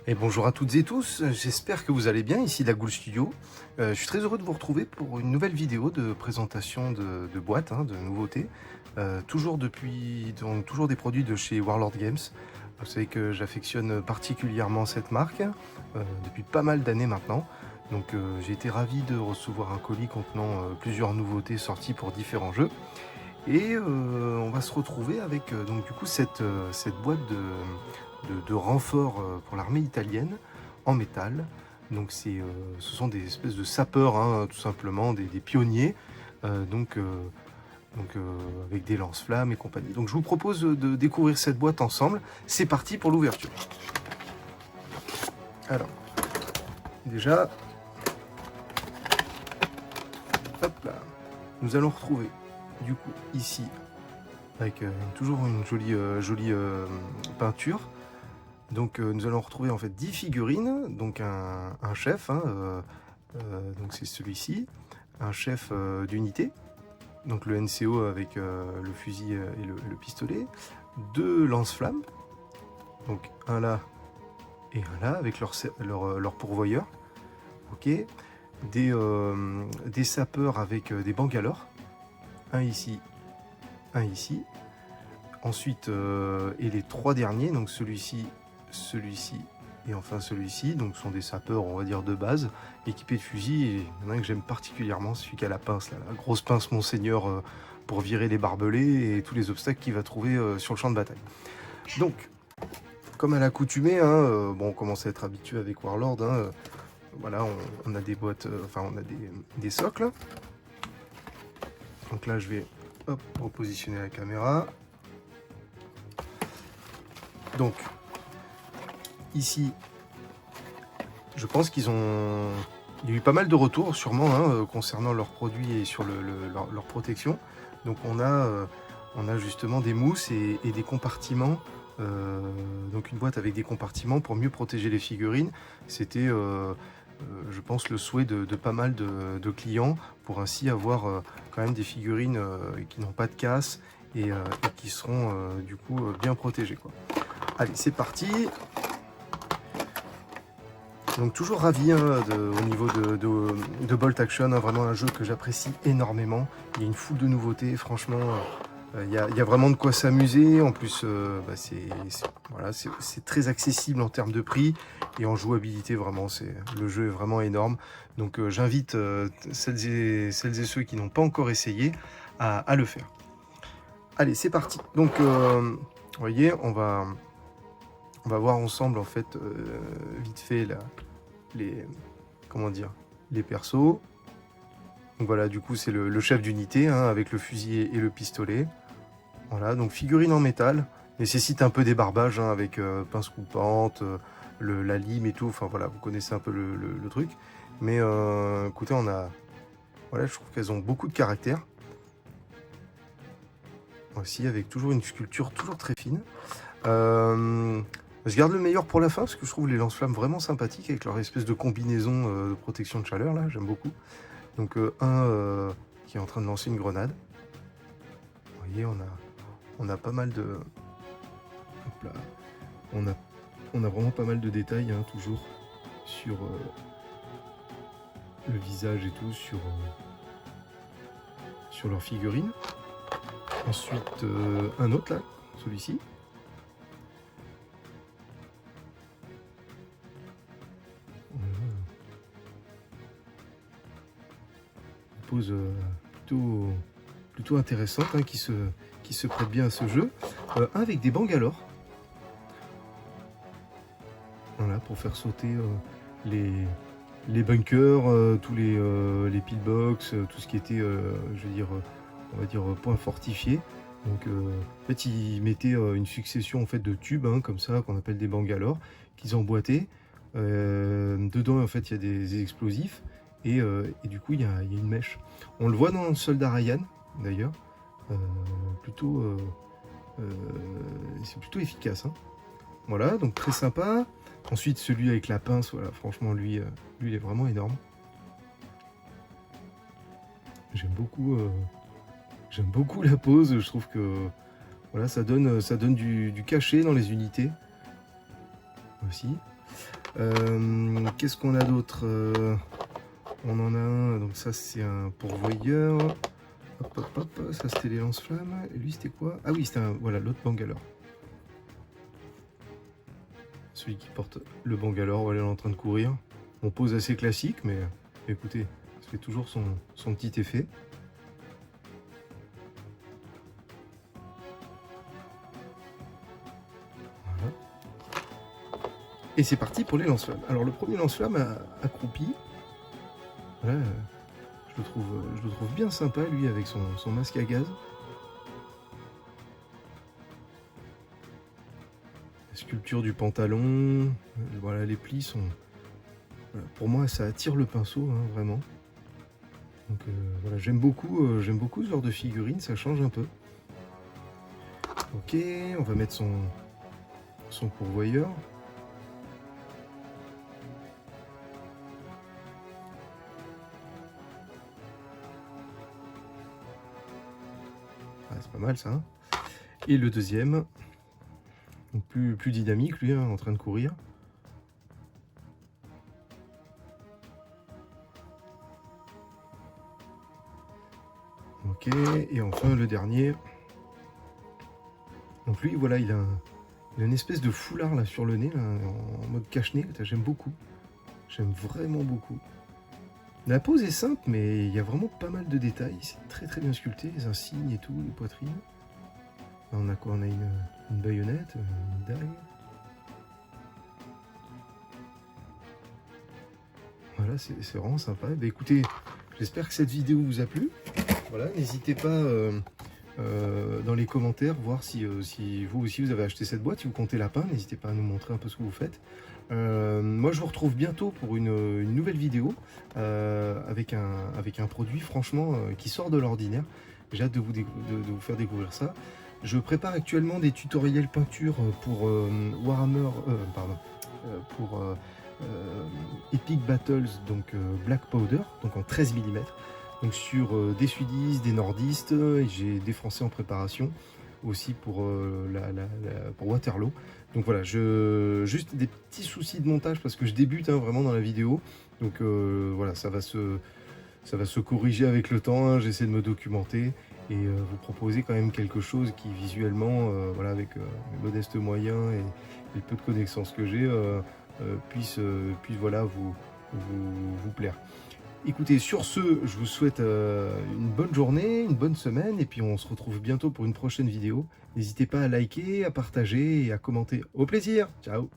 Et bonjour à toutes et tous, j'espère que vous allez bien, ici la Ghoul Studio. Je suis très heureux de vous retrouver pour une nouvelle vidéo de présentation de boîtes, de nouveautés. Toujours des produits de chez Warlord Games. Vous savez que j'affectionne particulièrement cette marque depuis pas mal d'années maintenant. Donc j'ai été ravi de recevoir un colis contenant plusieurs nouveautés sorties pour différents jeux. Et on va se retrouver avec donc du coup cette boîte de renfort pour l'armée italienne en métal. Donc ce sont des espèces de sapeurs, tout simplement, des pionniers, avec des lance-flammes et compagnie. Donc je vous propose de découvrir cette boîte ensemble. C'est parti pour l'ouverture. Alors, déjà, hop là, nous allons retrouver du coup ici avec toujours une jolie peinture. Donc nous allons retrouver en fait 10 figurines, donc un chef, donc c'est celui-ci, un chef d'unité, donc le NCO avec le fusil et le pistolet, 2 lance-flammes, donc un là et un là avec leur pourvoyeur, ok, des sapeurs avec des bangalores, un ici, ensuite et les 3 derniers, donc celui-ci et enfin celui-ci, donc sont des sapeurs on va dire de base, équipés de fusils, et il y en a un que j'aime particulièrement, celui qui a la pince, là, la grosse pince Monseigneur pour virer les barbelés et tous les obstacles qu'il va trouver sur le champ de bataille. Donc, comme à l'accoutumée, bon, on commence à être habitué avec Warlord, voilà, on a des boîtes, on a des socles. Donc là je vais repositionner la caméra. Donc ici, je pense il y a eu pas mal de retours sûrement concernant leurs produits et sur leur protection. Donc on a justement des mousses et des compartiments, donc une boîte avec des compartiments pour mieux protéger les figurines. C'était je pense le souhait de pas mal de clients, pour ainsi avoir quand même des figurines qui n'ont pas de casse et qui seront du coup bien protégées, quoi. Allez, c'est parti. Donc toujours ravi au niveau de Bolt Action, vraiment un jeu que j'apprécie énormément. Il y a une foule de nouveautés, franchement, il y a vraiment de quoi s'amuser. En plus, c'est très accessible en termes de prix et en jouabilité, vraiment, le jeu est vraiment énorme. Donc j'invite celles et ceux qui n'ont pas encore essayé à le faire. Allez, c'est parti. Donc, vous voyez, on va voir ensemble en fait vite fait les persos. Donc voilà, du coup c'est le chef d'unité avec le fusil et le pistolet. Voilà, donc figurine en métal, nécessite un peu débarbage avec pince coupante, la lime et tout. Enfin voilà, vous connaissez un peu le truc. Mais écoutez, voilà, je trouve qu'elles ont beaucoup de caractère. Aussi avec toujours une sculpture toujours très fine. Je garde le meilleur pour la fin parce que je trouve les lance-flammes vraiment sympathiques avec leur espèce de combinaison de protection de chaleur là, j'aime beaucoup. Donc qui est en train de lancer une grenade. Vous voyez, on a pas mal de... Hop là. On a vraiment pas mal de détails toujours sur le visage et tout, sur leur figurine. Ensuite un autre là, celui-ci. Pose plutôt intéressante, qui se prête bien à ce jeu, avec des bangalores, voilà, pour faire sauter les bunkers, tous les pillbox, tout ce qui était je veux dire on va dire point fortifié. Donc en fait ils mettaient une succession en fait de tubes hein, comme ça qu'on appelle des bangalores qu'ils emboîtaient. Dedans en fait il y a des explosifs et du coup il y a une mèche. On le voit dans le Soldat Ryan d'ailleurs. Plutôt c'est plutôt efficace hein. Voilà, donc très sympa. Ensuite celui avec la pince, voilà, franchement lui il est vraiment énorme. J'aime beaucoup la pose, je trouve que voilà, ça donne du cachet dans les unités aussi. Qu'est-ce qu'on a d'autre? On en a un, donc ça c'est un pourvoyeur. Hop, hop, hop, ça c'était les lance-flammes. Et lui c'était quoi? Ah oui, c'était voilà, l'autre Bangalore. Celui qui porte le Bangalore, voilà, il est en train de courir. On pose assez classique, mais écoutez, ça fait toujours son petit effet. Voilà. Et c'est parti pour les lance-flammes. Alors le premier lance-flamme accroupi. Voilà, je le trouve bien sympa lui avec son masque à gaz. La sculpture du pantalon, voilà, les plis sont... Voilà, pour moi ça attire le pinceau hein, vraiment. Donc voilà, j'aime beaucoup ce genre de figurine, ça change un peu. Ok, on va mettre son pourvoyeur. Ah, c'est pas mal ça. Hein. Et le deuxième, donc plus dynamique lui, hein, en train de courir. Ok, et enfin le dernier. Donc lui, voilà, il a une espèce de foulard là sur le nez, là, en mode cache-nez. J'aime beaucoup. J'aime vraiment beaucoup. La pose est simple, mais il y a vraiment pas mal de détails. C'est très bien sculpté, les insignes et tout, les poitrines. Là, on a quoi? On a une baïonnette, une dague. Voilà, c'est vraiment sympa. Bah, écoutez, j'espère que cette vidéo vous a plu. Voilà, n'hésitez pas dans les commentaires, voir si vous aussi vous avez acheté cette boîte, si vous comptez lapin, n'hésitez pas à nous montrer un peu ce que vous faites. Moi je vous retrouve bientôt pour une nouvelle vidéo avec un produit franchement qui sort de l'ordinaire. J'ai hâte de vous faire découvrir ça. Je prépare actuellement des tutoriels peinture pour Warhammer, pour Epic Battles, donc Black Powder, donc en 13 mm. Donc sur des sudistes, des nordistes, et j'ai des français en préparation aussi pour, pour Waterloo. Donc voilà, juste des petits soucis de montage parce que je débute hein, vraiment dans la vidéo. Donc voilà, ça va se corriger avec le temps, hein. J'essaie de me documenter et vous proposer quand même quelque chose qui visuellement, voilà, avec mes modestes moyens et le peu de connaissances que j'ai, puisse voilà, vous plaire. Écoutez, sur ce, je vous souhaite une bonne journée, une bonne semaine, et puis on se retrouve bientôt pour une prochaine vidéo. N'hésitez pas à liker, à partager et à commenter. Au plaisir, ciao!